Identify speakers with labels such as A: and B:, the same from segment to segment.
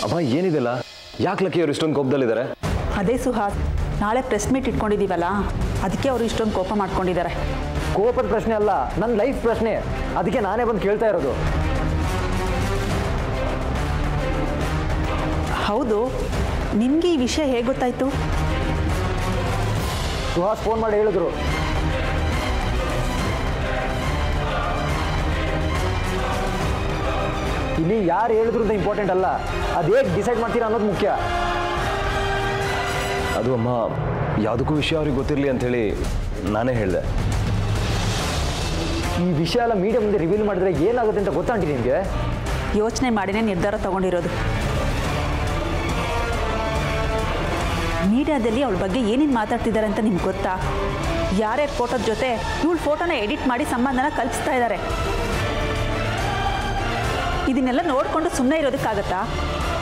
A: ಅಮ್ಮ ಏನಿದೆಲ್ಲ? ಯಾಕೆ ಲಕ್ಕಿ ಅವರು ಇಷ್ಟೊಂದು ಕೋಪದಲ್ಲಿದ್ದಾರೆ?
B: ಅದೇ ಸುಹಾಸ್, ನಾಳೆ ಪ್ರೆಸ್ ಮೀಟ್ ಇಟ್ಕೊಂಡಿದ್ದೀವಲ್ಲ, ಅದಕ್ಕೆ ಅವರು ಇಷ್ಟೊಂದು ಕೋಪ ಮಾಡ್ಕೊಂಡಿದ್ದಾರೆ.
C: ಕೋಪದ ಪ್ರಶ್ನೆ ಅಲ್ಲ, ನನ್ನ ಲೈಫ್ ಪ್ರಶ್ನೆ. ಅದಕ್ಕೆ ನಾನೇ ಬಂದು ಕೇಳ್ತಾ ಇರೋದು.
B: ಹೌದು, ನಿಮಗೆ ಈ ವಿಷಯ ಹೇಗೆ ಗೊತ್ತಾಯ್ತು?
C: ಸುಹಾಸ್ ಫೋನ್ ಮಾಡಿ ಹೇಳಿದ್ರು. ಇಲ್ಲಿ ಯಾರು ಹೇಳಿದ್ರು ಅಂತ ಇಂಪಾರ್ಟೆಂಟ್ ಅಲ್ಲ, ಅದು ಹೇಗೆ ಡಿಸೈಡ್ ಮಾಡ್ತೀರಾ ಅನ್ನೋದು ಮುಖ್ಯ.
A: ಅದು ಅಮ್ಮ, ಯಾವುದಕ್ಕೂ ವಿಷಯ ಅವ್ರಿಗೆ ಗೊತ್ತಿರಲಿ ಅಂಥೇಳಿ ನಾನೇ ಹೇಳಿದೆ.
C: ಈ ವಿಷಯ ಎಲ್ಲ ಮೀಡಿಯಾ ಮುಂದೆ ರಿವೀಲ್ ಮಾಡಿದ್ರೆ ಏನಾಗುತ್ತೆ ಅಂತ ಗೊತ್ತಾಂಟಿ ನಿಮಗೆ?
B: ಯೋಚನೆ ಮಾಡಿನೇ ನಿರ್ಧಾರ ತಗೊಂಡಿರೋದು. ಮೀಡಿಯಾದಲ್ಲಿ ಅವಳ ಬಗ್ಗೆ ಏನೇನು ಮಾತಾಡ್ತಿದ್ದಾರೆ ಅಂತ ನಿಮ್ಗೆ ಗೊತ್ತಾ? ಯಾರ್ಯಾರ ಫೋಟೋದ ಜೊತೆ ಇವಳ ಫೋಟೋನ ಎಡಿಟ್ ಮಾಡಿ ಸಂಬಂಧನ ಕಲ್ಪಿಸ್ತಾ ಇದ್ದಾರೆ. ಇದನ್ನೆಲ್ಲ ನೋಡಿಕೊಂಡು ಸುಮ್ಮನೆ ಇರೋದಕ್ಕಾಗತ್ತಾ?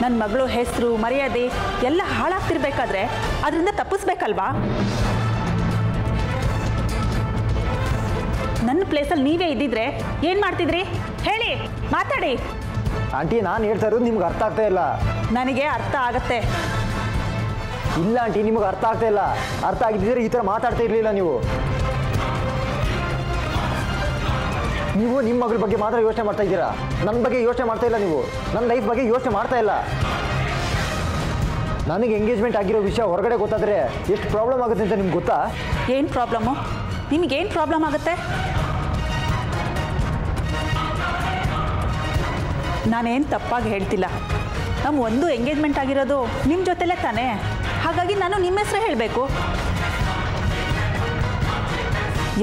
B: ನನ್ನ ಮಗಳು ಹೆಸರು ಮರ್ಯಾದೆ ಎಲ್ಲ ಹಾಳಾಗ್ತಿರ್ಬೇಕಾದ್ರೆ ಅದರಿಂದ ತಪ್ಪಿಸ್ಬೇಕಲ್ವಾ? ನನ್ನ ಪ್ಲೇಸಲ್ಲಿ ನೀವೇ ಇದ್ದಿದ್ರೆ ಏನು ಮಾಡ್ತಿದ್ರಿ ಹೇಳಿ, ಮಾತಾಡಿ.
C: ಆಂಟಿ, ನಾನು ಹೇಳ್ತಾ ಇರೋದು ನಿಮ್ಗೆ ಅರ್ಥ ಆಗ್ತಾ ಇಲ್ಲ.
B: ನನಗೆ ಅರ್ಥ ಆಗತ್ತೆ.
C: ಇಲ್ಲ ಆಂಟಿ, ನಿಮಗೆ ಅರ್ಥ ಆಗ್ತಾ ಇಲ್ಲ. ಅರ್ಥ ಆಗಿದ್ದರೆ ಈ ಥರ ಮಾತಾಡ್ತಾ ಇರಲಿಲ್ಲ ನೀವು. ನಿಮ್ಮ ಮಗಳ ಬಗ್ಗೆ ಮಾತ್ರ ಯೋಚನೆ ಮಾಡ್ತಾ ಇದ್ದೀರಾ, ನನ್ನ ಬಗ್ಗೆ ಯೋಚನೆ ಮಾಡ್ತಾ ಇಲ್ಲ. ನೀವು ನನ್ನ ಲೈಫ್ ಬಗ್ಗೆ ಯೋಚನೆ ಮಾಡ್ತಾ ಇಲ್ಲ. ನನಗೆ ಎಂಗೇಜ್ಮೆಂಟ್ ಆಗಿರೋ ವಿಷಯ ಹೊರಗಡೆ ಗೊತ್ತಾದರೆ ಎಷ್ಟು ಪ್ರಾಬ್ಲಮ್ ಆಗುತ್ತೆ ಅಂತ ನಿಮ್ಗೆ ಗೊತ್ತಾ?
B: ಏನು ಪ್ರಾಬ್ಲಮ್ಮು? ನಿಮಗೇನು ಪ್ರಾಬ್ಲಮ್ ಆಗುತ್ತೆ? ನಾನೇನು ತಪ್ಪಾಗಿ ಹೇಳ್ತಿಲ್ಲ. ನಮ್ಮ ಒಂದು ಎಂಗೇಜ್ಮೆಂಟ್ ಆಗಿರೋದು ನಿಮ್ಮ ಜೊತೆಲೇ ತಾನೇ, ಹಾಗಾಗಿ ನಾನು ನಿಮ್ಮ ಹೆಸರೇ ಹೇಳಬೇಕು.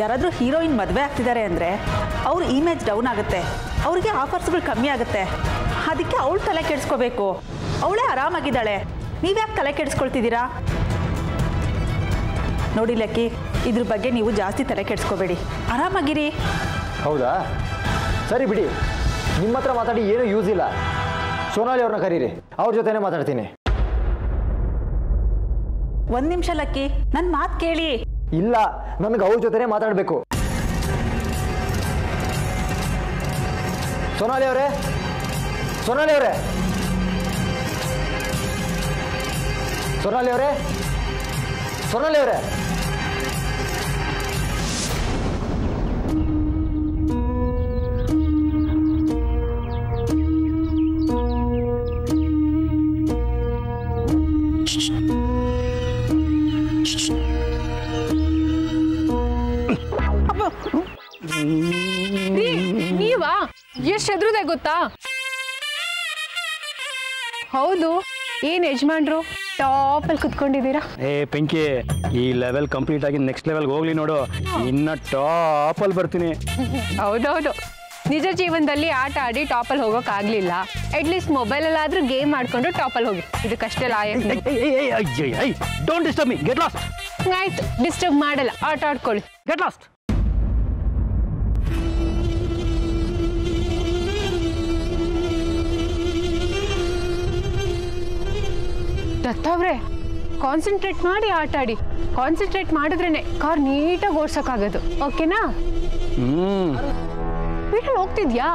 B: ಯಾರಾದರೂ ಹೀರೋಯಿನ್ ಮದುವೆ ಆಗ್ತಿದ್ದಾರೆ ಅಂದರೆ ಅವ್ರ ಇಮೇಜ್ ಡೌನ್ ಆಗುತ್ತೆ, ಅವ್ರಿಗೆ ಆಫರ್ಸ್ಗಳು ಕಮ್ಮಿ ಆಗುತ್ತೆ. ಅದಕ್ಕೆ ಅವಳು ತಲೆ ಕೆಡಿಸ್ಕೋಬೇಕು. ಅವಳೇ ಆರಾಮಾಗಿದ್ದಾಳೆ, ನೀವ್ಯಾಕೆ ತಲೆ ಕೆಡಿಸ್ಕೊಳ್ತಿದ್ದೀರಾ? ನೋಡಿ ಲಕ್ಕಿ, ಇದ್ರ ಬಗ್ಗೆ ನೀವು ಜಾಸ್ತಿ ತಲೆ ಕೆಡಿಸ್ಕೋಬೇಡಿ, ಆರಾಮಾಗಿರಿ.
C: ಹೌದಾ? ಸರಿ ಬಿಡಿ, ನಿಮ್ಮ ಹತ್ರ ಮಾತಾಡಿ ಏನೂ ಯೂಸ್ ಇಲ್ಲ. ಸೋನಾಲಿ ಅವ್ರನ್ನ ಕರೀರಿ, ಅವ್ರ ಜೊತೆನೇ ಮಾತಾಡ್ತೀನಿ.
B: ಒಂದು ನಿಮಿಷ ಲಕ್ಕಿ, ನನ್ನ ಮಾತು ಕೇಳಿ.
C: ಇಲ್ಲ, ನನಗೆ ಅವ್ರ ಜೊತೆನೇ ಮಾತಾಡಬೇಕು. ಸೋನಾಲಿ ಅವರೇ, ಸೋನಾಲಿ ಅವರೇ, ಸೋನಾಲಿ ಅವರೇ, ಸೋನಾಲಿ ಅವರೇ.
D: ನೀವಾ? ಎಷ್ಟು ಹೆದ್ರುದೆ ಗೊತ್ತಾ? ಹೌದು, ಏನ್ ಯಜಮಾನ್ರು ಟಾಪ್ ಅಲ್ಲಿ ಕುತ್ಕೊಂಡಿದ್ದೀರಾ?
E: ಏ ಪಿಂಕಿ, ಈ ಲೆವೆಲ್ ಕಂಪ್ಲೀಟ್ ಆಗಿ ನೆಕ್ಸ್ಟ್ ಲೆವೆಲ್ಗೆ ಹೋಗ್ಲಿ ನೋಡು, ಇನ್ನ ಟಾಪ್ ಅಲ್ಲಿ ಬರ್ತೀನಿ.
D: ಹೌದೌದು, ನಿಜ ಜೀವನದಲ್ಲಿ ಆಟ ಆಡಿ ಟಾಪಲ್ಲಿ ಹೋಗೋಕ್ ಆಗ್ಲಿಲ್ಲ, ಅಟ್ಲೀಸ್ಟ್ ಮೊಬೈಲಲ್ಲಾದ್ರೂ ಗೇಮ್ ಮಾಡ್ಕೊಂಡು ಟಾಪಲ್ಲಿ ಹೋಗಿ. ಇದಕ್ಕಷ್ಟೇ ಲಾಯಕ್.
E: Don't disturb me, get lost.
D: ಆಯ್ತು, ಡಿಸ್ಟರ್ಬ್ ಮಾಡಲ್ಲ, ಆಟ ಆಡ್ಕೊಳ್ಳಿ.
E: Get lost.
D: ದತ್ತವ್ರೆ, ಕಾನ್ಸಂಟ್ರೇಟ್ ಮಾಡಿ ಆಟ ಆಡಿ. ಕಾನ್ಸಂಟ್ರೇಟ್ ಮಾಡಿದ್ರೇನೆ ಕಾರ್ ನೀಟಾಗಿ ಓಡ್ಸೋಕ್ಕಾಗೋದು. ಓಕೆನಾ? ಸ್ಪೀಡಲ್ಲಿ ಹೋಗ್ತಿದ್ಯಾ?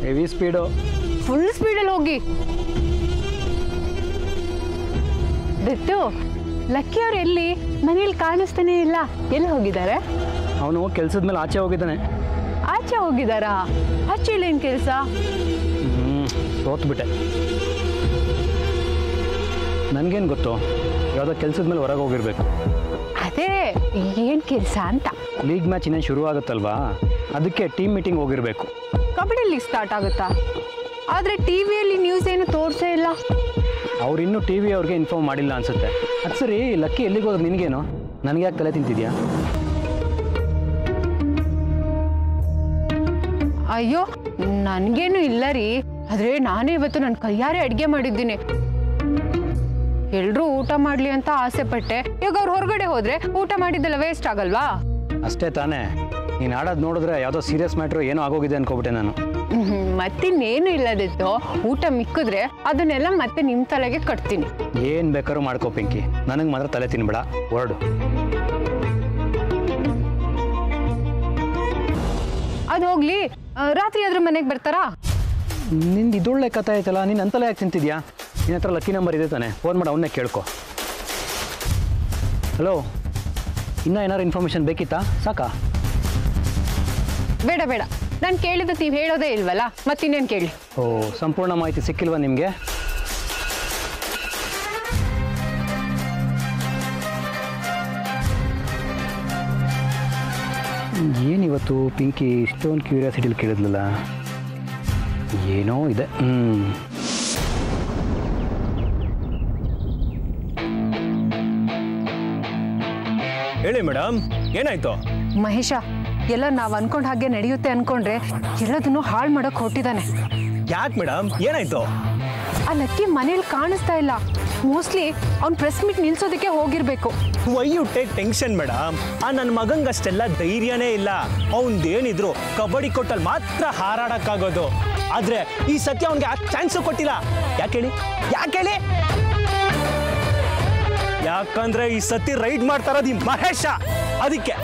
E: Heavy speed.
D: ಫುಲ್ ಸ್ಪೀಡಲ್ಲಿ ಹೋಗಿ. ದತ್ತು, ಲಕ್ಕಿ ಅವ್ರು ಎಲ್ಲಿ? ಮನೇಲಿ ಕಾಣಿಸ್ತಾನೆ ಇಲ್ಲ, ಎಲ್ಲಿ ಹೋಗಿದ್ದಾರೆ?
E: ಅವನು ಕೆಲ್ಸದ ಮೇಲೆ ಆಚೆ ಹೋಗಿದ್ದಾನೆ.
D: ಆಚೆ ಹೋಗಿದ್ದಾರಾ? ಆಚೆ ಏನ್ ಕೆಲಸ?
E: ಸೋತ್ಬಿಟ್ಟೆ. ನನಗೇನು ಗೊತ್ತು, ಯಾವುದೋ ಕೆಲ್ಸದ ಮೇಲೆ ಹೊರಗೆ ಹೋಗಿರ್ಬೇಕು.
D: ಅದೇ ಏನ್ ಕೆಲಸ ಅಂತ?
E: ಲೀಗ್ ಮ್ಯಾಚ್ ಇನ್ನೇನು ಶುರು ಆಗುತ್ತಲ್ವಾ, ಅದಕ್ಕೆ ಟೀಮ್ ಮೀಟಿಂಗ್ ಹೋಗಿರ್ಬೇಕು.
D: ಕಬಡ್ಡಿ ಲೀಗ್ ಸ್ಟಾರ್ಟ್ ಆಗುತ್ತಾ? ಆದರೆ ಟಿವಿಯಲ್ಲಿ ನ್ಯೂಸ್ ಏನು ತೋರಿಸೇ ಇಲ್ಲ.
E: ಅವ್ರು ಇನ್ನೂ ಟಿ ವಿ ಅವ್ರಿಗೆ ಇನ್ಫಾರ್ಮ್ ಮಾಡಿಲ್ಲ ಅನ್ಸುತ್ತೆ. ಅದು ಸರಿ, ಲಕ್ಕಿ ಎಲ್ಲಿಗೆ ಹೋದ್ರೆ ನಿನಗೇನು? ನನಗೆ ಯಾಕೆ ತಲೆ ತಿಂತಿದ್ಯಾ?
D: ಅಯ್ಯೋ, ನನಗೇನು ಇಲ್ಲ ರೀ. ಆದರೆ ನಾನೇ ಇವತ್ತು ನನ್ನ ಕೈಯಾರೆ ಅಡುಗೆ ಮಾಡಿದ್ದೀನಿ. ಎಲ್ಲರೂ ಊಟ ಮಾಡಲಿ ಅಂತ ಆಸೆ ಪಟ್ಟೆ. ಈಗ ಅವ್ರು ಹೊರಗಡೆ ಹೋದ್ರೆ ಊಟ ಮಾಡಿದ್ದೆಲ್ಲ ವೇಸ್ಟ್ ಆಗಲ್ವಾ?
E: ಅಷ್ಟೇ ತಾನೇ. ನೀನು ಆಡೋದು ನೋಡಿದ್ರೆ ಯಾವುದೋ ಸೀರಿಯಸ್ ಮ್ಯಾಟ್ರು ಏನೋ ಆಗೋಗಿದೆ ಅನ್ಕೋಬಿಟ್ಟೆ ನಾನು.
D: ಮತ್ತಿನ್ನೇನು ಇಲ್ಲದಿತ್ತು. ಊಟ ಮಿಕ್ಕಿದ್ರೆ ಅದನ್ನೆಲ್ಲ ಮತ್ತೆ ನಿಮ್ಮ ತಲೆಗೆ ಕಟ್ತೀನಿ.
E: ಏನು ಬೇಕಾದ್ರೂ ಮಾಡ್ಕೋ ಪಿಂಕಿ, ನನಗೆ ಮಾತ್ರ ತಲೆ ತಿನ್ಬೇಡ. ಹೊರಡು.
D: ಅದು ಹೋಗ್ಲಿ, ರಾತ್ರಿ ಆದ್ರೂ ಮನೆಗೆ ಬರ್ತಾರಾ?
E: ನಿಂದು ಇದೊಳ್ಳೆ ಕಥೆ ಆಯ್ತಲ್ಲ, ನೀನು ಅಂತಲೇ ಯಾಕೆ ತಿಂತಿದ್ಯಾ? ನಿನ್ನ ಹತ್ರ ಲಕ್ಕಿ ನಂಬರ್ ಇದೆ ತಾನೆ, ಫೋನ್ ಮಾಡಿ ಅವನ್ನೇ ಕೇಳ್ಕೊ. ಹಲೋ, ಇನ್ನೂ ಏನಾದ್ರು ಇನ್ಫಾರ್ಮೇಷನ್ ಬೇಕಿತ್ತಾ? ಸಾಕಾ?
D: ಬೇಡ ಬೇಡ, ನಾನು ಕೇಳಿದ್ದು ನೀವು ಹೇಳೋದೇ ಇಲ್ವಲ್ಲ, ಮತ್ತಿನ್ನೇನು ಕೇಳಿ?
E: ಓ, ಸಂಪೂರ್ಣ ಮಾಹಿತಿ ಸಿಕ್ಕಿಲ್ವಾ ನಿಮಗೆ? ಏನಿವತ್ತು ಪಿಂಕಿ ಇಷ್ಟೊಂದು ಕ್ಯೂರಿಯಾಸಿಟಿಲಿ ಕೇಳಿದ್ಲಲ್ಲ, ಏನೋ ಇದೆ.
A: ಹೇಳಿ ಮೇಡಮ್, ಏನಾಯ್ತು?
D: ಮಹೇಶ, ಎಲ್ಲ ನಾವು ಅನ್ಕೊಂಡ್ ಹಾಗೆ ನಡೆಯುತ್ತೆ ಅನ್ಕೊಂಡ್ರೆ ಎಲ್ಲದನ್ನು ಹಾಳು ಮಾಡೋಕೆ ಹೊಟ್ಟಿದ್ದಾನೆ.
A: ಯಾಕೆ ಮೇಡಮ್, ಏನಾಯ್ತು?
D: ಆ ಲಕ್ಕಿ ಮನೇಲಿ ಕಾಣಿಸ್ತಾ ಇಲ್ಲ. ಮೋಸ್ಟ್ಲಿ ಅವ್ನು ಪ್ರೆಸ್ ಮೀಟ್ ನಿಲ್ಸೋದಕ್ಕೆ ಹೋಗಿರ್ಬೇಕು.
F: Why you take tension madam? ಆ ನನ್ನ ಮಗಂಗಷ್ಟೆಲ್ಲ ಧೈರ್ಯನೇ ಇಲ್ಲ. ಅವನ್ದೇನಿದ್ರು ಕಬಡ್ಡಿ ಕೊಟ್ಟಲ್ಲಿ ಮಾತ್ರ ಹಾರಾಡಕ್ಕಾಗೋದು. ಆದ್ರೆ ಈ ಸತ್ಯ ಅವನಿಗೆ ಆ ಚಾನ್ಸು ಕೊಟ್ಟಿಲ್ಲ. ಯಾಕೇಳಿ? ಯಾಕಂದ್ರೆ ಈ ಸತಿ ರೈಡ್ ಮಾಡ್ತಾ ಇರೋದು ಈ ಮಹೇಶ, ಅದಕ್ಕೆ.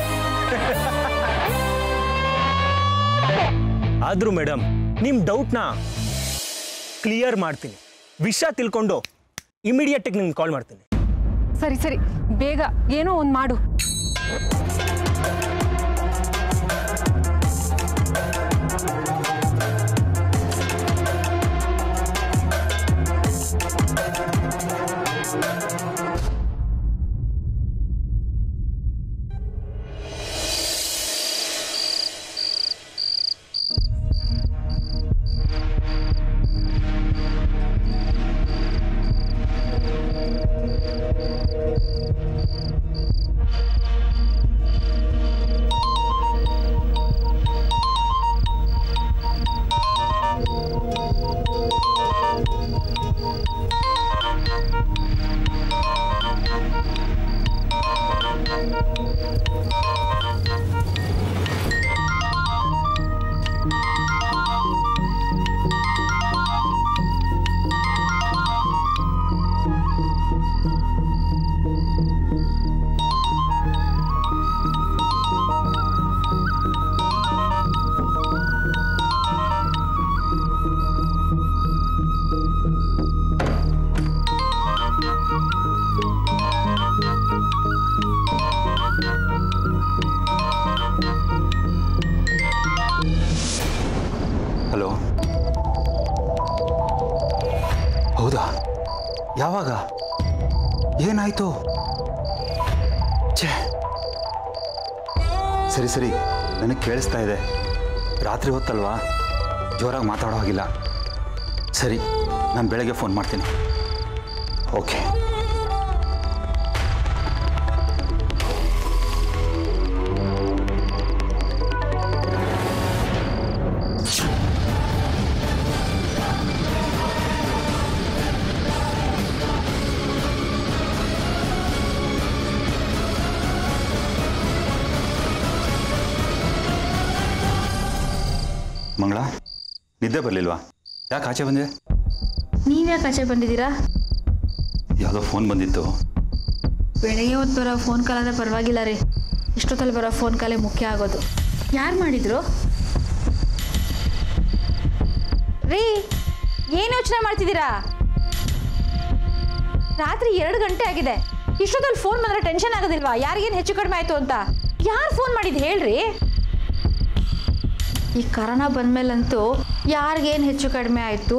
F: ಆದ್ರೂ ಮೇಡಮ್, ನಿಮ್ ಡೌಟ್ನ ಕ್ಲಿಯರ್ ಮಾಡ್ತೀನಿ. ವಿಷಯ ತಿಳ್ಕೊಂಡು ಇಮಿಡಿಯೇಟ್ ಆಗಿ ನಿಮ್ಗೆ ಕಾಲ್ ಮಾಡ್ತೀನಿ.
D: ಸರಿ ಸರಿ, ಬೇಗ ಏನೋ ಒಂದು ಮಾಡು.
A: ಹಲೋ, ಹೌದಾ? ಯಾವಾಗ? ಏನಾಯ್ತು? ಛೇ, ಸರಿ ಸರಿ, ನನಗೆ ಕೇಳಿಸ್ತಾ ಇದೆ. ರಾತ್ರಿ ಹೊತ್ತಲ್ವಾ, ಜೋರಾಗಿ ಮಾತಾಡೋ ಹಾಗಿಲ್ಲ. ಸರಿ, ನಾನು ಬೆಳಗ್ಗೆ ಫೋನ್ ಮಾಡ್ತೀನಿ. ಓಕೆ. ಮಂಗಳ, ನಿದ್ದೆ ಬರಲಿಲ್ವಾ? ಯಾಕೆ ಆಚೆ ಬಂದಿದೆ?
G: ನೀವ್ಯಾಕೆ ಆಚೆ ಬಂದಿದ್ದೀರಾ?
A: ಯಾವುದೋ ಫೋನ್ ಬಂದಿತ್ತು.
G: ಬೆಳಗ್ಗೆ ಹೊತ್ತು ಬರೋ ಫೋನ್ ಕಾಲ್ ಆದರೆ ಪರವಾಗಿಲ್ಲ ರೀ, ಇಷ್ಟೊತ್ತಲ್ಲಿ ಬರೋ ಫೋನ್ ಕಾಲೇ ಮುಖ್ಯ ಆಗೋದು. ಯಾರು ಮಾಡಿದ್ರು ರೀ? ಏನು ಯೋಚನೆ ಮಾಡ್ತಿದ್ದೀರಾ? ರಾತ್ರಿ 2 ಗಂಟೆ ಆಗಿದೆ. ಇಷ್ಟೊತ್ತಲ್ಲಿ ಫೋನ್ ಬಂದರೆ ಟೆನ್ಷನ್ ಆಗೋದಿಲ್ವಾ? ಯಾರಿಗೇನು ಹೆಚ್ಚು ಕಡಿಮೆ ಆಯಿತು ಅಂತ? ಯಾರು ಫೋನ್ ಮಾಡಿದ್ದು ಹೇಳ್ರಿ? ಈ ಕರೋನಾ ಬಂದಮೇಲಂತೂ ಯಾರಿಗೇನು ಹೆಚ್ಚು ಕಡಿಮೆ ಆಯಿತು,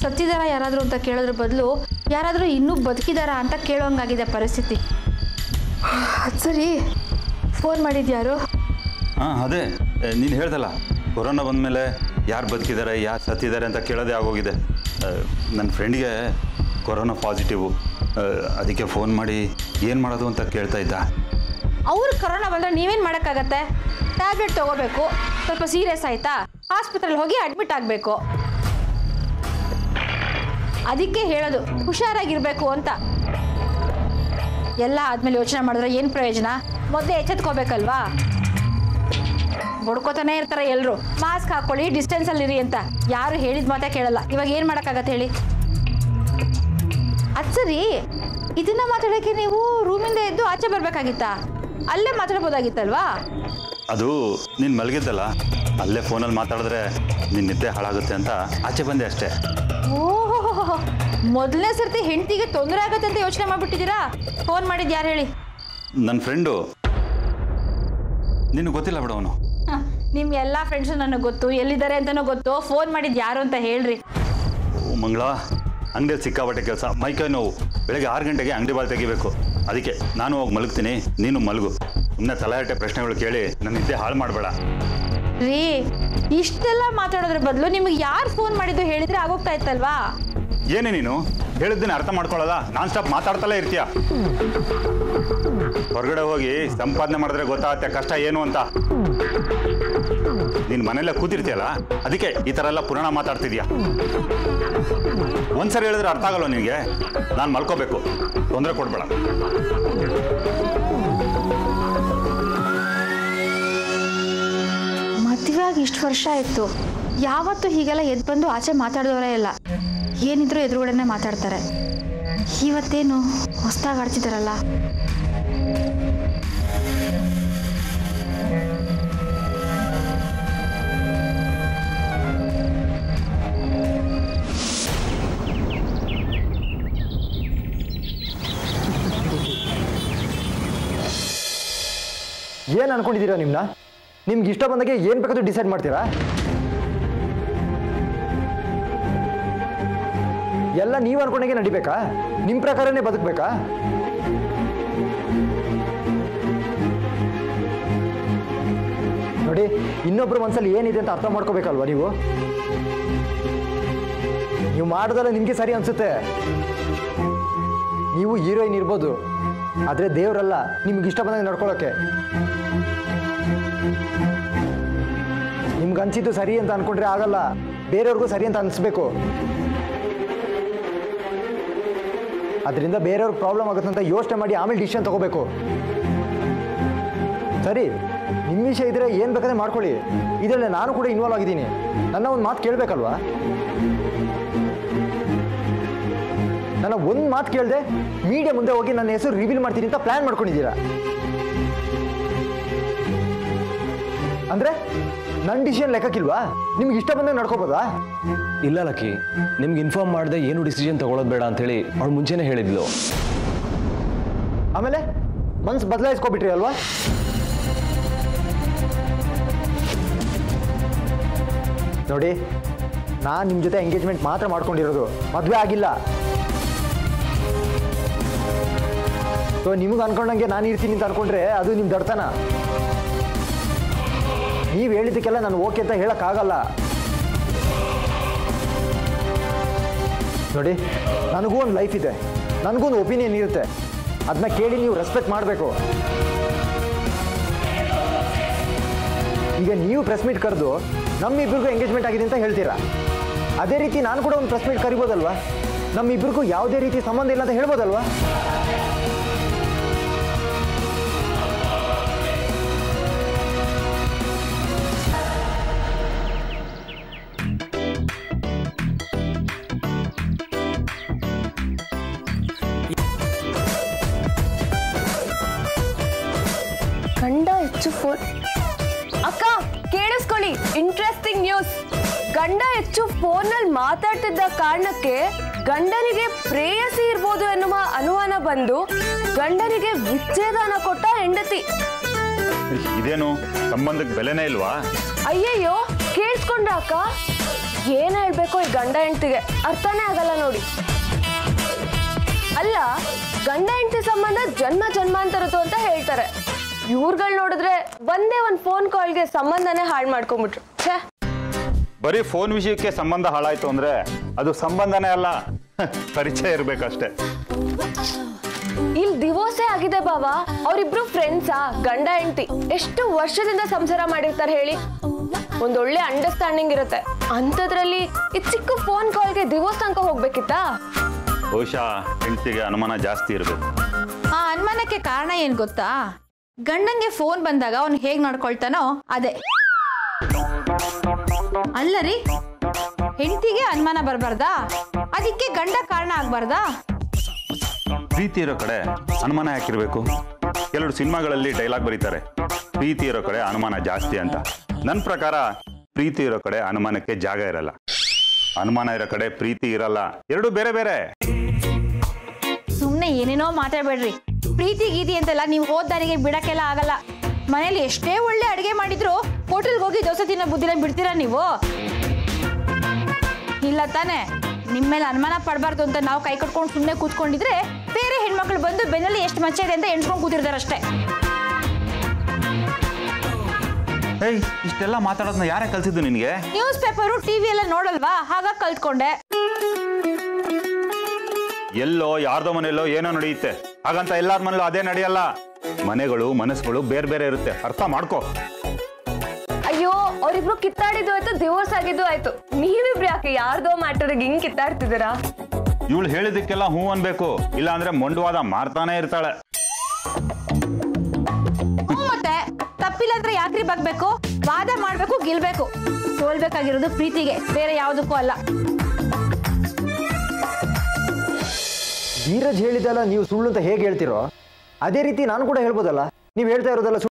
G: ಸತ್ತಿದಾರ ಯಾರಾದರೂ ಅಂತ ಕೇಳೋದ್ರ ಬದಲು ಯಾರಾದರೂ ಇನ್ನೂ ಬದುಕಿದಾರಾ ಅಂತ ಕೇಳೋಂಗಾಗಿದೆ ಪರಿಸ್ಥಿತಿ. ಸರಿ, ಫೋನ್ ಮಾಡಿದ್ಯಾರು?
A: ಹಾಂ, ಅದೇ ನೀನು ಹೇಳ್ದಲ್ಲ, ಕೊರೋನಾ ಬಂದಮೇಲೆ ಯಾರು ಬದುಕಿದ್ದಾರೆ ಯಾರು ಸತ್ತಿದ್ದಾರೆ ಅಂತ ಕೇಳೋದೇ ಆಗೋಗಿದೆ. ನನ್ನ ಫ್ರೆಂಡ್ಗೆ ಕೊರೋನಾ ಪಾಸಿಟಿವು, ಅದಕ್ಕೆ ಫೋನ್ ಮಾಡಿ ಏನು ಮಾಡೋದು ಅಂತ ಕೇಳ್ತಾ ಇದ್ದ.
G: ಅವ್ರು ಕರೋನಾ ಬಂದರೆ ನೀವೇನು ಮಾಡೋಕ್ಕಾಗತ್ತೆ? ಟ್ಯಾಬ್ಲೆಟ್ ತೊಗೋಬೇಕು. ಸ್ವಲ್ಪ ಸೀರಿಯಸ್ ಆಯಿತಾ, ಆಸ್ಪತ್ರೆಯಲ್ಲಿ ಹೋಗಿ ಅಡ್ಮಿಟ್ ಆಗಬೇಕು. ಅದಕ್ಕೆ ಹೇಳೋದು ಹುಷಾರಾಗಿರಬೇಕು ಅಂತ. ಎಲ್ಲ ಆದಮೇಲೆ ಯೋಚನೆ ಮಾಡಿದ್ರೆ ಏನು ಪ್ರಯೋಜನ? ಮೊದಲೇ ಎಚ್ಚೆತ್ಕೋಬೇಕಲ್ವಾ? ಬಡ್ಕೋತಾನೆ ಇರ್ತಾರೆ ಎಲ್ಲರೂ, ಮಾಸ್ಕ್ ಹಾಕ್ಕೊಳ್ಳಿ, ಡಿಸ್ಟೆನ್ಸಲ್ಲಿರಿ ಅಂತ. ಯಾರು ಹೇಳಿದ ಮಾತೇ ಕೇಳಲ್ಲ. ಇವಾಗ ಏನು ಮಾಡೋಕ್ಕಾಗತ್ತೆ ಹೇಳಿ? ಅದು ಸರಿ, ಇದನ್ನು ಮಾತಾಡೋಕ್ಕೆ ನೀವು ರೂಮಿಂದ ಎದ್ದು ಆಚೆ ಬರಬೇಕಾಗಿತ್ತಾ? ಅಲ್ಲೇ ಮಾತಾಡ್ಬೋದಾಗಿತ್ತಲ್ವಾ?
A: ಅದು ನೀನು ಮಲಗಿದ್ದಲ್ಲ, ಅಲ್ಲೇ ಫೋನಲ್ಲಿ ಮಾತಾಡಿದ್ರೆ ನಿನ್ನ ನಿದ್ದೆ ಹಾಳಾಗುತ್ತೆ ಅಂತ ಆಚೆ ಬಂದೆ ಅಷ್ಟೇ.
G: ಓಹೋ, ಮೊದಲನೇ ಸರ್ತಿ ಹೆಂಡತಿಗೆ ತೊಂದರೆ ಆಗುತ್ತೆ ಅಂತ ಯೋಚನೆ ಮಾಡ್ಬಿಟ್ಟಿದ್ದೀರಾ? ಫೋನ್ ಮಾಡಿದ್ದು ಯಾರು ಹೇಳಿ?
A: ನನ್ನ ಫ್ರೆಂಡು. ನಿನಗೆ ಗೊತ್ತಿಲ್ಲ ಬಿಡು ಅವನು.
G: ನಿಮ್ಮ ಎಲ್ಲ ಫ್ರೆಂಡ್ಸು ನನಗೆ ಗೊತ್ತು, ಎಲ್ಲಿದ್ದಾರೆ ಅಂತಲೂ ಗೊತ್ತು. ಫೋನ್ ಮಾಡಿದ್ದು ಯಾರು ಅಂತ ಹೇಳ್ರಿ.
A: ಮಂಗಳ, ಅಂಗಡಿಯಲ್ಲಿ ಸಿಕ್ಕಾಬಟ್ಟೆ ಕೆಲಸ, ಮೈಕೈ ನೋವು. ಬೆಳಗ್ಗೆ 6 ಗಂಟೆಗೆ ಅಂಗಡಿ ಬಾಲ್ ತೆಗಿಬೇಕು. ಅದಕ್ಕೆ ನಾನು ಹೋಗಿ ಮಲಗ್ತೀನಿ, ನೀನು ಮಲಗು. ಸುಮ್ಮನೆ ತಲೆಹರಟೆ ಪ್ರಶ್ನೆಗಳು ಕೇಳಿ ನನ್ನ ನಿದ್ದೆ ಹಾಳು ಮಾಡಬೇಡ.
G: ರೀ, ಇಷ್ಟೆಲ್ಲ ಮಾತಾಡೋದ್ರ ಬದಲು ನಿಮಗೆ ಯಾರು ಫೋನ್ ಮಾಡಿದ್ದು ಹೇಳಿದ್ರೆ ಆಗೋಗ್ತಾ ಇತ್ತಲ್ವಾ?
A: ಏನೇ ನೀನು ಹೇಳಿದ್ದನ್ನ ಅರ್ಥ ಮಾಡ್ಕೊಳ್ಳೋದ? ನಾನ್ ಸ್ಟಾಪ್ ಮಾತಾಡ್ತಲೇ ಇರ್ತೀಯ. ಹೊರಗಡೆ ಹೋಗಿ ಸಂಪಾದನೆ ಮಾಡಿದ್ರೆ ಗೊತ್ತಾಗತ್ತೆ ಕಷ್ಟ ಏನು ಅಂತ. ನೀನ್ ಮನೆಯಲ್ಲೇ ಕೂತಿರ್ತೀಯಲ್ಲ, ಅದಕ್ಕೆ ಈ ಥರ ಎಲ್ಲ ಪುರಾಣ ಮಾತಾಡ್ತಿದ್ಯಾ. ಒಂದ್ಸರಿ ಹೇಳಿದ್ರೆ ಅರ್ಥ ಆಗಲ್ಲ ನಿನಗೆ. ನಾನು ಮಲ್ಕೋಬೇಕು, ತೊಂದರೆ ಕೊಡ್ಬೇಡ.
G: ಮದುವೆಯಾಗಿ ಇಷ್ಟು ವರ್ಷ ಆಯಿತು, ಯಾವತ್ತೂ ಹೀಗೆಲ್ಲ ಎದ್ದು ಬಂದು ಆಚೆ ಮಾತಾಡಿದವರೇ ಇಲ್ಲ. ಏನಿದ್ರು ಎದುರುಗಡೆನೆ ಮಾತಾಡ್ತಾರೆ. ಇವತ್ತೇನು ಹೊಸ್ದಾಗಿ ಆಡ್ತಿದ್ದಾರಲ್ಲ.
C: ಏನು ಅನ್ಕೊಂಡಿದ್ದೀರಾ ನಿಮ್ಮನ್ನ? ನಿಮ್ಗೆ ಇಷ್ಟ ಬಂದಾಗೆ ಏನು ಬೇಕಾದ್ರೂ ಡಿಸೈಡ್ ಮಾಡ್ತೀರಾ? ಎಲ್ಲ ನೀವು ಅನ್ಕೊಂಡಾಗೆ ನಡಿಬೇಕಾ? ನಿಮ್ಮ ಪ್ರಕಾರನೇ ಬದುಕಬೇಕಾ? ನೋಡಿ, ಇನ್ನೊಬ್ರು ಮನಸ್ಸಲ್ಲಿ ಏನಿದೆ ಅಂತ ಅರ್ಥ ಮಾಡ್ಕೋಬೇಕಲ್ವಾ ನೀವು? ನೀವು ಮಾಡೋದಲ್ಲ ನಿಮಗೆ ಸರಿ ಅನ್ಸುತ್ತೆ. ನೀವು ಹೀರೋಯಿನ್ ಇರ್ಬೋದು, ಆದರೆ ದೇವರಲ್ಲ ನಿಮ್ಗೆ ಇಷ್ಟ ಬಂದಾಗ ನಡ್ಕೊಳ್ಳೋಕ್ಕೆ. ನಿಮ್ಗೆ ಅನ್ಸಿದ್ದು ಸರಿ ಅಂತ ಅನ್ಕೊಂಡ್ರೆ ಆಗಲ್ಲ, ಬೇರೆಯವ್ರಿಗೂ ಸರಿ ಅಂತ ಅನಿಸ್ಬೇಕು. ಅದರಿಂದ ಬೇರೆಯವ್ರಿಗೆ ಪ್ರಾಬ್ಲಮ್ ಆಗುತ್ತೆ ಅಂತ ಯೋಚನೆ ಮಾಡಿ ಆಮೇಲೆ ಡಿಸಿಷನ್ ತಗೋಬೇಕು. ಸರಿ, ನಿಮ್ಮ ವಿಷಯ ಇದ್ರೆ ಏನು ಬೇಕಾದ್ರೆ ಮಾಡ್ಕೊಳ್ಳಿ. ಇದರಲ್ಲಿ ನಾನು ಕೂಡ ಇನ್ವಾಲ್ವ್ ಆಗಿದ್ದೀನಿ. ನನ್ನ ಒಂದು ಮಾತು ಕೇಳಬೇಕಲ್ವಾ? ನನ್ನ ಒಂದು ಮಾತು ಕೇಳದೆ ಮೀಡಿಯಾ ಮುಂದೆ ಹೋಗಿ ನನ್ನ ಹೆಸರು ರಿವೀಲ್ ಮಾಡ್ತೀನಿ ಅಂತ ಪ್ಲಾನ್ ಮಾಡ್ಕೊಂಡಿದ್ದೀರಾ. ಅಂದರೆ ನನ್ನ ಡಿಸಿಷನ್ ಲೆಕ್ಕಕ್ಕಿಲ್ವಾ? ನಿಮ್ಗೆ ಇಷ್ಟ ಬಂದಾಗ ನಡ್ಕೋಬೋದಾ?
H: ಇಲ್ಲ ಲಕ್ಕಿ, ನಿಮ್ಗೆ ಇನ್ಫಾರ್ಮ್ ಮಾಡದೆ ಏನು ಡಿಸಿಷನ್ ತಗೊಳ್ಳೋದು ಬೇಡ ಅಂತೇಳಿ ಅವಳು ಮುಂಚೆನೇ ಹೇಳಿದ್ಲು.
C: ಆಮೇಲೆ ಮನ್ಸು ಬದಲಾಯಿಸ್ಕೊಬಿಟ್ರಿ ಅಲ್ವಾ? ನೋಡಿ, ನಾನು ನಿಮ್ಮ ಜೊತೆ ಎಂಗೇಜ್ಮೆಂಟ್ ಮಾತ್ರ ಮಾಡ್ಕೊಂಡಿರೋದು, ಮದುವೆ ಆಗಿಲ್ಲ. ಸೊ ನಿಮ್ಗೆ ಅನ್ಕೊಂಡಂಗೆ ನಾನು ಇರ್ತೀನಿ ಅಂತ ಅನ್ಕೊಂಡ್ರೆ ಅದು ನಿಮ್ಮ ದಡ್ತನ. ನೀವು ಹೇಳಿದ್ದಕ್ಕೆಲ್ಲ ನಾನು ಓಕೆ ಅಂತ ಹೇಳೋಕ್ಕಾಗಲ್ಲ. ನೋಡಿ, ನನಗೂ ಒಂದು ಲೈಫ್ ಇದೆ, ನನಗೂ ಒಂದು ಒಪಿನಿಯನ್ ಇರುತ್ತೆ. ಅದನ್ನ ಕೇಳಿ ನೀವು ರೆಸ್ಪೆಕ್ಟ್ ಮಾಡಬೇಕು. ಈಗ ನೀವು ಪ್ರೆಸ್ ಮೀಟ್ ಕರೆದು ನಮ್ಮಿಬ್ಬರಿಗೂ ಎಂಗೇಜ್ಮೆಂಟ್ ಆಗಿದೆ ಅಂತ ಹೇಳ್ತೀರಾ. ಅದೇ ರೀತಿ ನಾನು ಕೂಡ ಒಂದು ಪ್ರೆಸ್ ಮೀಟ್ ಕರಿಬೋದಲ್ವಾ? ನಮ್ಮಿಬ್ಬರಿಗೂ ಯಾವುದೇ ರೀತಿ ಸಂಬಂಧ ಇಲ್ಲ ಅಂತ ಹೇಳ್ಬೋದಲ್ವಾ?
I: ಗಂಡ ಹೆಚ್ಚು ಫೋನ್. ಅಕ್ಕ ಕೇಳಿಸ್ಕೊಳ್ಳಿ, ಇಂಟ್ರೆಸ್ಟಿಂಗ್ ನ್ಯೂಸ್. ಗಂಡ ಹೆಚ್ಚು ಫೋನಲ್ಲಿ ಮಾತಾಡ್ತಿದ್ದ ಕಾರಣಕ್ಕೆ ಗಂಡನಿಗೆ ಪ್ರೇಯಸಿ ಇರ್ಬೋದು ಎನ್ನುವ ಅನುಮಾನ ಬಂದು ಗಂಡನಿಗೆ ವಿಚ್ಛೇದನ ಕೊಟ್ಟ ಹೆಂಡತಿ.
A: ಇದೇನು ಸಂಬಂಧಕ್ಕೆ ಬೆಲೆನೇ ಇಲ್ವಾ?
I: ಅಯ್ಯಯ್ಯೋ, ಕೇಳಿಸ್ಕೊಂಡ್ರ ಅಕ್ಕ? ಏನ್ ಹೇಳ್ಬೇಕು ಈ ಗಂಡ ಹೆಂಡತಿಗೆ ಅರ್ಥನೇ ಆಗಲ್ಲ ನೋಡಿ. ಅಲ್ಲ, ಗಂಡ ಹೆಂಡತಿ ಸಂಬಂಧ ಜನ್ಮ ಜನ್ಮಾಂತರದ್ದು ಅಂತ ಹೇಳ್ತಾರೆ. ಇವ್ರುಗಳು ನೋಡಿದ್ರೆ ಒಂದೇ ಒಂದು ಫೋನ್ ಕಾಲ್ಗೆ ಸಂಬಂಧನೇ ಹಾಳು ಮಾಡ್ಕೊಂಡ್ಬಿಟ್ರು. ಛೇ,
A: ಬರೀ ಫೋನ್ ವಿಷಯಕ್ಕೆ ಸಂಬಂಧ ಹಾಳಾಯ್ತು ಅಂದ್ರೆ ಅದು ಸಂಬಂಧನೇ ಅಲ್ಲ, ಪರಿಚಯ ಇರ್ಬೇಕಷ್ಟೇ.
I: ಇಲ್ಲಿ ಡಿವೋರ್ಸೇ ಆಗಿದೆ ಬಾವ. ಅವರಿಬ್ರು ಫ್ರೆಂಡ್ಸಾ, ಗಂಡ ಹೆಂಡತಿ. ಎಷ್ಟು ವರ್ಷದಿಂದ ಸಂಸಾರ ಮಾಡಿರ್ತಾರೆ ಹೇಳಿ? ಒಂದೊಳ್ಳೆ ಅಂಡರ್ಸ್ಟ್ಯಾಂಡಿಂಗ್ ಇರುತ್ತೆ. ಅಂಥದ್ರಲ್ಲಿ ಈ ಚಿಕ್ಕ ಫೋನ್ ಕಾಲ್ಗೆ ಡಿವೋರ್ಸ್ ತನಕ ಹೋಗ್ಬೇಕಿತ್ತಾ?
A: ಬಹುಶಃ ಹೆಂಡತಿಗೆ ಅನುಮಾನ ಜಾಸ್ತಿ ಇರಬೇಕು.
G: ಆ ಅನುಮಾನಕ್ಕೆ ಕಾರಣ ಏನು ಗೊತ್ತಾ? ಗಂಡಂಗೆ ಫೋನ್ ಬಂದಾಗ ಅವ್ನು ಹೇಗೆ ನಡ್ಕೊಳ್ತಾನೋ ಅದೇ. ಅಲ್ಲ ರೀ, ಹೆಂಡತಿಗೆ ಅನುಮಾನ ಬರಬಾರ್ದಾ? ಅದಕ್ಕೆ ಗಂಡ ಕಾರಣ ಆಗ್ಬಾರ್ದಾ?
A: ಪ್ರೀತಿ ಇರೋ ಕಡೆ ಅನುಮಾನ ಯಾಕಿರ್ಬೇಕು? ಕೆಲವರು ಸಿನಿಮಾಗಳಲ್ಲಿ ಡೈಲಾಗ್ ಬರೀತಾರೆ, ಪ್ರೀತಿ ಇರೋ ಕಡೆ ಅನುಮಾನ ಜಾಸ್ತಿ ಅಂತ. ನನ್ನ ಪ್ರಕಾರ ಪ್ರೀತಿ ಇರೋ ಕಡೆ ಅನುಮಾನಕ್ಕೆ ಜಾಗ ಇರಲ್ಲ, ಅನುಮಾನ ಇರೋ ಕಡೆ ಪ್ರೀತಿ ಇರಲ್ಲ. ಎರಡು ಬೇರೆ ಬೇರೆ.
G: ಸುಮ್ಮನೆ ಏನೇನೋ ಮಾತಾಡ್ಬೇಡ್ರಿ. ಪ್ರೀತಿ ಗೀತಿ ಅಂತೆಲ್ಲ ನೀವು ಹೋದ ದಾರಿಗೆ ಬಿಡಕ್ಕೆಲ್ಲ ಆಗಲ್ಲ. ಮನೇಲಿ ಎಷ್ಟೇ ಒಳ್ಳೆ ಅಡುಗೆ ಮಾಡಿದ್ರು ಹೋಟೆಲ್ಗೆ ಹೋಗಿ ದೋಸೆ ತಿನ್ನೋ ಬುದ್ಧಿನ ಬಿಡ್ತೀರಾ ನೀವು? ಇಲ್ಲ ತಾನೆ? ನಿಮ್ಮ ಮೇಲೆ ಅನುಮಾನ ಪಡಬಾರ್ದು ಅಂತ ನಾವು ಕೈ ಕಟ್ಕೊಂಡು ಸುಮ್ಮನೆ ಕೂತ್ಕೊಂಡಿದ್ರೆ ಬೇರೆ ಹೆಣ್ಮಕ್ಳು ಬಂದು ಬೆನ್ನಲ್ಲಿ ಎಷ್ಟು ಮಚ್ಚ ಇದೆ ಅಂತ ಎಣ್ಸ್ಕೊಂಡು ಕೂತಿರ್ತಾರೆ ಅಷ್ಟೇ.
A: ಏಯ್, ಇಷ್ಟೆಲ್ಲ ಮಾತಾಡೋದನ್ನ ಯಾರೇ ಕಲ್ಸಿದ್ದು ನಿನಗೆ?
G: ನ್ಯೂಸ್ ಪೇಪರು ಟಿವಿ ಎಲ್ಲ ನೋಡಲ್ವಾ, ಹಾಗಾಗಿ ಕಲ್ತ್ಕೊಂಡೆ.
A: ಎಲ್ಲೋ ಯಾರ್ದೋ ಮನೆಯಲ್ಲೋ ಏನೋ ನಡೆಯುತ್ತೆ, ಹಾಗಂತ ಎಲ್ಲಾರ ಮನೇಲೂ ಅದೇ ನಡೆಯಲ್ಲ. ಮನೆಗಳು ಮನಸ್ಸುಗಳು ಬೇರೆ ಬೇರೆ ಇರುತ್ತೆ, ಅರ್ಥ ಮಾಡ್ಕೋ.
I: ಅಯ್ಯೋ, ಅವರಿಬ್ರು ಕಿತ್ತಾಡಿದ್ದು ಆಯ್ತು, ಡಿವೋರ್ಸ್ ಆಗಿದ್ದು ಆಯ್ತು. ನೀವಿಬ್ರು ಯಾಕೆ ಯಾರ್ದೋ ಮ್ಯಾಟರ್ಗೆ ಹಿಂಗ್ ಕಿತ್ತಾಡ್ತಿದ್ದೀರಾ?
A: ಇವಳು ಹೇಳಿದಕ್ಕೆಲ್ಲ ಹೂ ಅನ್ಬೇಕು, ಇಲ್ಲ ಅಂದ್ರೆ ಮೊಂಡವಾದ ಮಾಡ್ತಾನೆ ಇರ್ತಾಳೆ.
G: ಮತ್ತೆ ತಪ್ಪಿಲ್ಲ ಅಂದ್ರೆ ಯಾಕ್ರಿ ಬಗ್ಬೇಕು? ವಾದ ಮಾಡ್ಬೇಕು, ಗೆಲ್ಬೇಕು. ಸೋಲ್ಬೇಕಾಗಿರೋದು ಪ್ರೀತಿಗೆ, ಬೇರೆ ಯಾವುದಕ್ಕೂ ಅಲ್ಲ.
C: ಧೀರಜ್ ಹೇಳಿದಲ್ಲ ನೀವು ಸುಳ್ಳು ಅಂತ ಹೇಗೆ ಹೇಳ್ತಿರೋ ಅದೇ ರೀತಿ ನಾನು ಕೂಡ ಹೇಳ್ಬೋದಲ್ಲ. ನೀವು ಹೇಳ್ತಾ ಇರೋದಲ್ಲ ಸುಳ್ಳು.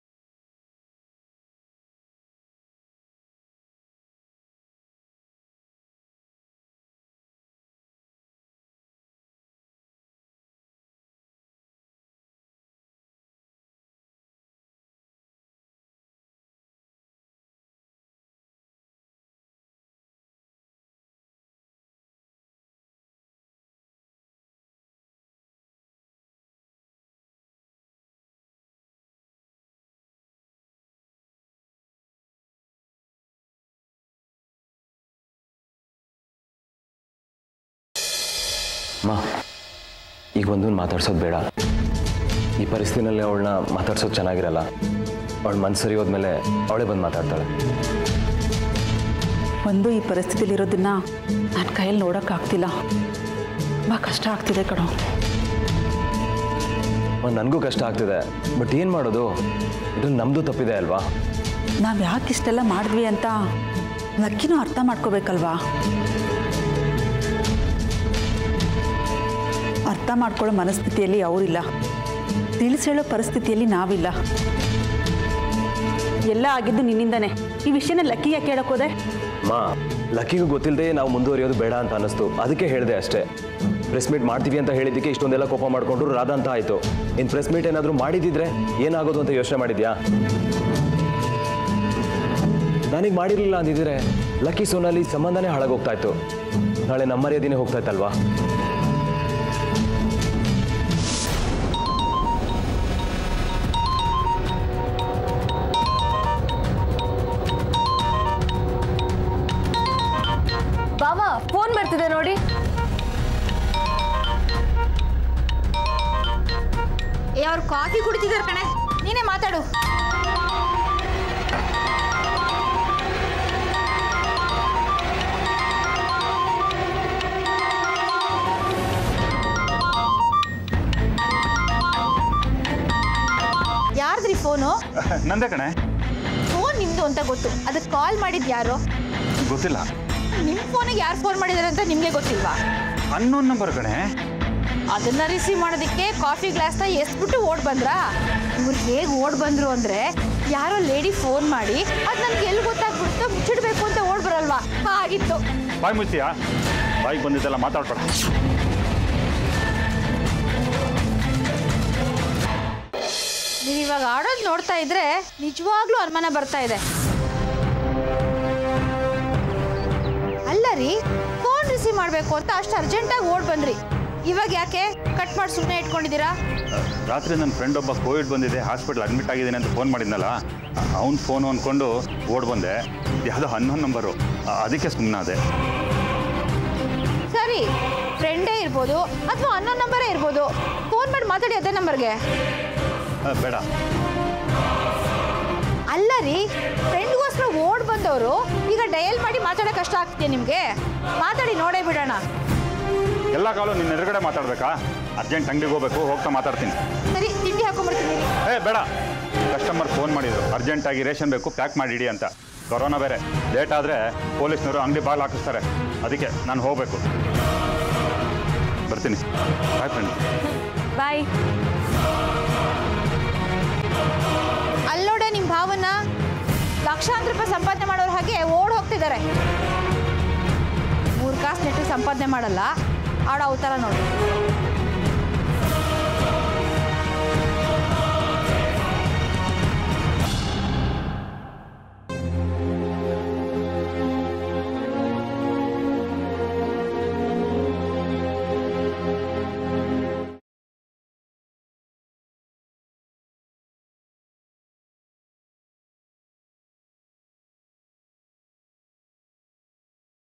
H: ಮಾ, ಈಗ ಒಂದನ್ನು ಮಾತಾಡ್ಸೋದು ಬೇಡ. ಈ ಪರಿಸ್ಥಿತಿನಲ್ಲಿ ಅವಳನ್ನ ಮಾತಾಡ್ಸೋದು ಚೆನ್ನಾಗಿರಲ್ಲ. ಅವಳ ಮನಸ್ಸು ಸರಿ ಹೋದ್ಮೇಲೆ ಅವಳೇ ಬಂದು ಮಾತಾಡ್ತಾಳೆ.
B: ಒಂದು ಈ ಪರಿಸ್ಥಿತಿಲಿರೋದನ್ನ ನನ್ನ ಕೈಯಲ್ಲಿ ನೋಡೋಕ್ಕಾಗ್ತಿಲ್ಲ. ತುಂಬ ಕಷ್ಟ ಆಗ್ತಿದೆ ಕಣೋ.
H: ನನಗೂ ಕಷ್ಟ ಆಗ್ತಿದೆ, ಬಟ್ ಏನು ಮಾಡೋದು? ಇದ್ರಲ್ಲಿ ನಮ್ಮದು ತಪ್ಪಿದೆ ಅಲ್ವಾ?
B: ನಾವು ಯಾಕೆ ಇಷ್ಟೆಲ್ಲ ಮಾಡಿದ್ವಿ ಅಂತ ಲಕ್ಕಿನೂ ಅರ್ಥ ಮಾಡ್ಕೋಬೇಕಲ್ವಾ? ಅರ್ಥ ಮಾಡ್ಕೊಳ್ಳೋ ಮನಸ್ಥಿತಿಯಲ್ಲಿ ಅವರಿಲ್ಲ, ತಿಳಿಸೇಳೋ ಪರಿಸ್ಥಿತಿಯಲ್ಲಿ ನಾವಿಲ್ಲ. ಎಲ್ಲ ಆಗಿದ್ದು ನಿನ್ನಿಂದನೇ. ಈ ವಿಷಯನ ಲಕ್ಕಿಗೆ ಕೇಳೋಕೋದೆ?
H: ಮಾ, ಲಕ್ಕಿಗೂ ಗೊತ್ತಿಲ್ಲದೆ ನಾವು ಮುಂದುವರಿಯೋದು ಬೇಡ ಅಂತ ಅನ್ನಿಸ್ತು, ಅದಕ್ಕೆ ಹೇಳಿದೆ ಅಷ್ಟೇ. ಪ್ರೆಸ್ ಮೀಟ್ ಮಾಡ್ತೀವಿ ಅಂತ ಹೇಳಿದ್ದಕ್ಕೆ ಇಷ್ಟೊಂದೆಲ್ಲ ಕೋಪ ಮಾಡಿಕೊಂಡ್ರು ರಾಧಾ ಅಂತ ಆಯಿತು. ಇನ್ನು ಪ್ರೆಸ್ ಮೀಟ್ ಏನಾದರೂ ಮಾಡಿದ್ದಿದ್ರೆ ಏನಾಗೋದು ಅಂತ ಯೋಚನೆ ಮಾಡಿದ್ಯಾ? ನನಗೆ ಮಾಡಿರಲಿಲ್ಲ ಅಂದಿದ್ರೆ ಲಕ್ಕಿ ಸೋನಲ್ಲಿ ಸಂಬಂಧನೇ ಹಾಳಾಗೋಗ್ತಾ ಇತ್ತು. ನಾಳೆ ನಮ್ಮ ಮರ್ಯಾದೆನೇ ಹೋಗ್ತಾ ಇತ್ತಲ್ವಾ?
I: ಬಾವಾ, ಫೋನ್ ಬರ್ತಿದೆ ನೋಡಿ.
G: ಅವ್ರು ಕಾಫಿ ಕುಡಿತಿದ್ದಾರೆ ಕಣೆ, ನೀನೇ ಮಾತಾಡು. ಯಾರ್ದ್ರಿ ಫೋನು?
A: ನಂದೇ ಕಣೆ.
G: ಫೋನ್ ನಿಮ್ದು ಅಂತ ಗೊತ್ತು, ಅದಕ್ಕೆ ಕಾಲ್ ಮಾಡಿದ್ ಯಾರು?
A: ಗೊತ್ತಿಲ್ಲ.
G: ನಿಮ್ಮ ಫೋನಿಗೆ ಯಾರು ಫೋನ್ ಮಾಡಿದಾರೆ ಅಂತ ನಿಮಗೆ ಗೊತ್ತಿಲ್ವಾ?
A: ಅನ್ನೋನ್ ನಂಬರ್ ಕಣೆ.
G: ಅದನ್ನ ರಿಸೀವ್ ಮಾಡೋದಕ್ಕೆ ಕಾಫಿ ಗ್ಲಾಸ್ನ ಎಸ್ಬಿಟ್ಟು ಓಡ್ ಬಂದ್ರಾ? ಇವ್ರು ಹೇಗೆ ಓಡ್ ಬಂದ್ರು ಅಂದ್ರೆ ಯಾರೋ ಲೇಡಿ ಫೋನ್ ಮಾಡಿ ಅದು ನನ್ಗೆ ಎಲ್ಲಿ ಗೊತ್ತಾಗ್ಬಿಡುತ್ತೋ ಮುಚ್ಚಿಡ್ಬೇಕು ಅಂತ ಓಡ್ ಬರಲ್ವಾ, ಆಗಿತ್ತು.
A: ಬಾಯ್ ಮುಚ್ಚಿಯಾ? ಬಾಯಿಗೆ ಬಂದಿದ್ದೆಲ್ಲ ಮಾತಾಡ್ಬೇಡ.
G: ನೀವಿವಾಗ ಆಡೋದು ನೋಡ್ತಾ ಇದ್ರೆ ನಿಜವಾಗ್ಲೂ ಅನುಮಾನ ಬರ್ತಾ ಇದೆ. ಅಲ್ಲ ರೀ, ಫೋನ್ ರಿಸೀವ್ ಮಾಡಬೇಕು ಅಂತ ಅಷ್ಟು ಅರ್ಜೆಂಟಾಗಿ ಓಡ್ ಬಂದ್ರಿ, ಇವಾಗ ಯಾಕೆ ಕಟ್ ಮಾಡಿ ಸುಮ್ಮನೆ ಇಟ್ಕೊಂಡಿದ್ದೀರಾ?
A: ರಾತ್ರಿ ನನ್ನ ಫ್ರೆಂಡ್ ಒಬ್ಬ ಕೋವಿಡ್ ಬಂದಿದೆ, ಹಾಸ್ಪಿಟಲ್ ಅಡ್ಮಿಟ್ ಆಗಿದ್ದೀನಿ ಅಂತ ಫೋನ್ ಮಾಡಿದ್ನಲ್ಲ, ಅವ್ನ ಫೋನು ಅಂದ್ಕೊಂಡು ಓಡ್ ಬಂದೆ. ಯಾವುದೋ ಅನ್ನೋನ್ ನಂಬರು, ಅದಕ್ಕೆ ಸುಮ್ಮನಾದೆ.
G: ಸರಿ, ಫ್ರೆಂಡೇ ಇರ್ಬೋದು ಅಥವಾ ಅನ್ನೋ ನಂಬರೇ ಇರ್ಬೋದು, ಫೋನ್ ಮಾಡಿ ಮಾತಾಡಿ ಅದೇ ನಂಬರ್ಗೆ.
A: ಬೇಡ.
G: ಅಲ್ಲ ರೀ, ಫ್ರೆಂಡ್ಗೋಸ್ಕರ ಓಡ್ ಬಂದವರು ಈಗ ಡಯಲ್ ಮಾಡಿ ಮಾತಾಡೋ ಕಷ್ಟ ಆಗ್ತಿದೆ ನಿಮಗೆ? ಮಾತಾಡಿ ನೋಡೇ ಬಿಡೋಣ.
A: ಎಲ್ಲ ಕಾಲು ನಿನ್ನ ಎದುರುಗಡೆ ಮಾತಾಡ್ಬೇಕಾ? ಅರ್ಜೆಂಟ್ ಅಂಗಡಿಗೆ ಹೋಗ್ಬೇಕು, ಹೋಗ್ತಾ ಮಾತಾಡ್ತೀನಿ.
G: ಸರಿ, ತಿಂಡಿ ಹಾಕೊಂಡ್ಬರ್ತೀನಿ.
A: ಬೇಡ. ಕಸ್ಟಮರ್ ಫೋನ್ ಮಾಡಿದ್ರು, ಅರ್ಜೆಂಟಾಗಿ ರೇಷನ್ ಬೇಕು, ಪ್ಯಾಕ್ ಮಾಡಿಡಿ ಅಂತ. ಕೊರೋನಾ ಬೇರೆ, ಲೇಟ್ ಆದರೆ ಪೊಲೀಸ್ನವರು ಅಂಗಡಿ ಬಾಗಿಲು ಹಾಕಿಸ್ತಾರೆ, ಅದಕ್ಕೆ ನಾನು ಹೋಗಬೇಕು. ಬರ್ತೀನಿ. Boy friend.
I: ಬಾಯ್.
G: ಅಲ್ಲೋಡೆ ನಿಮ್ಮ ಭಾವನ ಲಕ್ಷಾಂತರ ರೂಪಾಯಿ ಸಂಪಾದನೆ ಮಾಡೋರ ಹಾಗೆ ಓಡ್ ಹೋಗ್ತಿದ್ದಾರೆ. 3 ಕಾಸು ನೆಟ್ಟು ಸಂಪಾದನೆ ಮಾಡಲ್ಲ, ಆಡೋ ಅವತಾರ ನೋಡಿ.